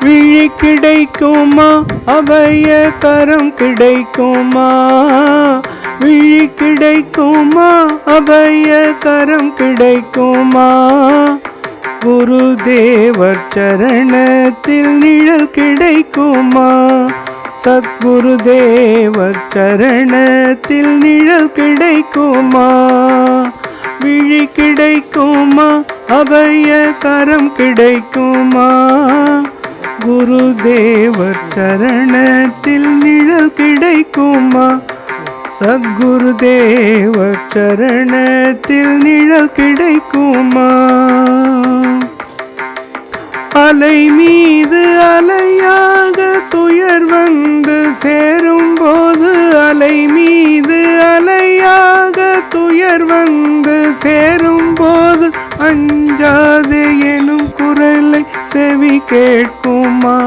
விழி கிடைக்குமா, அபய கரம் கிடைக்குமா, விழி கிடைக்குமா, அபய கரம் கிடைக்குமா, குருதேவர் சரணத்தில் நிழல் கிடைக்குமா, சத்குருதேவர் சரணத்தில் நிழல் கிடைக்குமா, விழி கிடைக்குமா, அபய கரம் கிடைக்குமா, குருதேவர் சரணத்தில் நிழல் கிடைக்குமா, சத்குருதேவர் சரணத்தில் நிழல் கிடைக்குமா. அலை மீது அலையாக துயர் வந்து சேரும்போது, அலை மீது அலையாக துயர் வந்து சேரும்போது, அஞ்சாதே எனும் குரலை செவி கேட்குமா,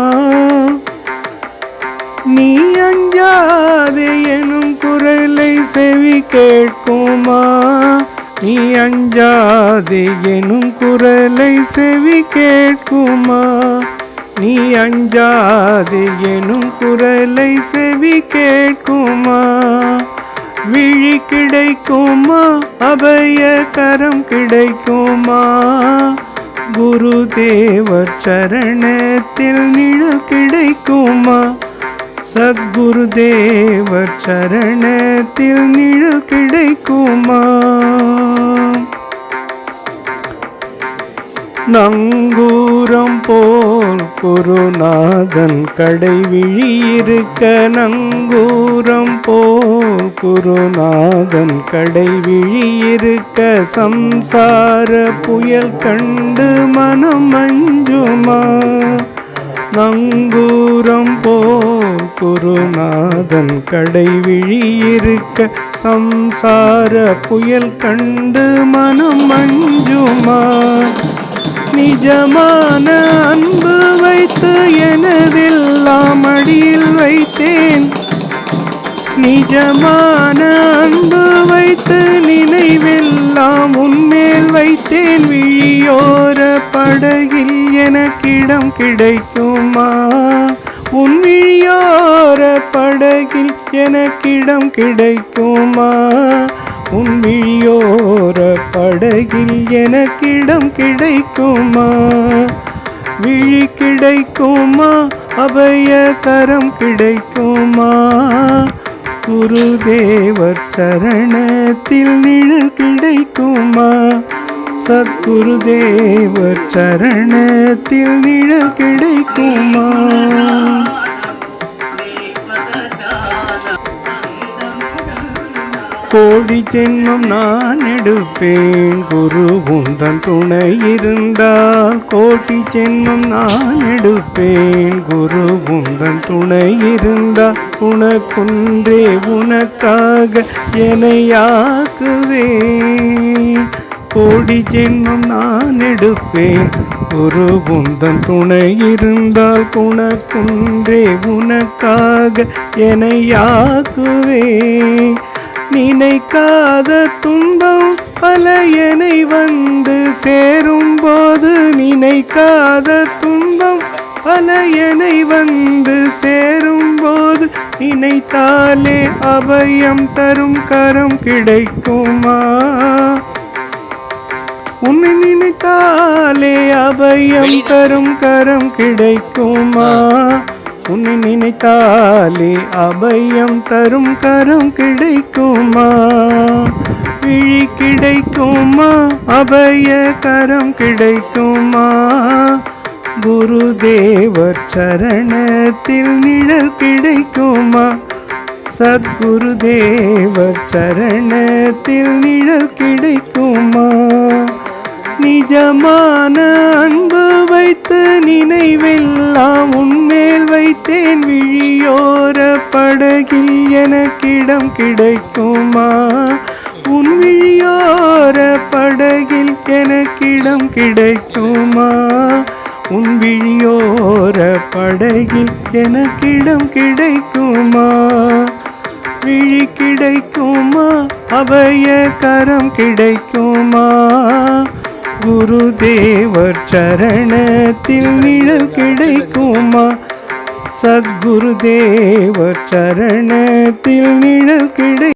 நீ அஞ்சாதே எனும் குரலை செவி கேட்குமா, நீ அஞ்சாதே எனும் குரலை செவி கேட்குமா, நீ அஞ்சாதே எனும் குரலை செவி கேட்குமா, விழி கிடைக்குமா, அபய கரம் கிடைக்குமா, குருதேவர் சரணத்தில் நிழல் கிடைக்குமா, சத்குருதேவர் சரணத்தில் நிழல் கிடைக்குமா. நங்கூரம் போல் குருநாதன் கடைவிழி இருக்க, நங்கூரம் போல் குருநாதன் கடைவிழி இருக்க, சம்சார புயல் கண்டு மனம் அஞ்சுமா, நங்கூரம் போல் குருநாதன் கடைவிழி இருக்க, சம்சார புயல் கண்டு மனம் அஞ்சுமா, நிஜமான அன்பு வைத்து எனதெல்லாம் அடியில் வைத்தேன், நிஜமான அன்பு வைத்து நினைவெல்லாம் உன்மேல் வைத்தேன், விழியோர படகில் எனக்கிடம் கிடைக்குமா, உன் விழியோர படகில் எனக்கிடம் கிடைக்குமா, உன் விழியோர படகில் எனக்கிடம் கிடைக்குமா, விழி கிடைக்குமா, அபய கரம் கிடைக்குமா, குருதேவர் சரணத்தில் நிழல் கிடைக்குமா, சத்குருதேவர் சரணத்தில் நிழல் கிடைக்குமா. கோடி ஜென்மம் நான் எடுப்பேன், குரு உந்தன் துணை இருந்தால், கோடி ஜென்மம் நான் எடுப்பேன், குரு உந்தன் துணை இருந்தால், உனக்குன்றே உனக்காக என்னையாக்குவேன், கோடி ஜென்மம் நான் எடுப்பேன், குரு உந்தன் துணை இருந்தால், உனக்குன்றே உனக்காக என்னையாக்குவேன், நினைக்காத துன்பம் பல என்னை வந்து சேரும்போது, நினைக்காத துன்பம் பல என்னை வந்து சேரும்போது, நினைத்தாலே அபயம் தரும் கரம் கிடைக்குமா, உன்னை நினைத்தாலே அபயம் தரும் கரம் கிடைக்குமா, உன்னை நினைத்தாலே அபயம் தரும் கரம் கிடைக்குமா, விழி கிடைக்குமா, அபய கரம் கிடைக்குமா, குருதேவர் சரணத்தில் நிழல் கிடைக்குமா, சத்குருதேவர் சரணத்தில் நிழல் கிடைக்குமா, நிஜமான அன்பு வைத்து நினைவெல்லாம் உன்மேல் வைத்தேன், விழியோர படகில் எனக்கிடம் கிடைக்குமா, உன் விழியோர படகில் எனக்கிடம் கிடைக்குமா, உன் விழியோர படகில் எனக்கிடம் கிடைக்குமா, விழி கிடைக்குமா, அபய கரம் கிடைக்குமா, குருதேவர் சரணத்தில் நிழல் கிடைக்குமா? சத்குருதேவர் சரணத்தில் நிழல் கிடை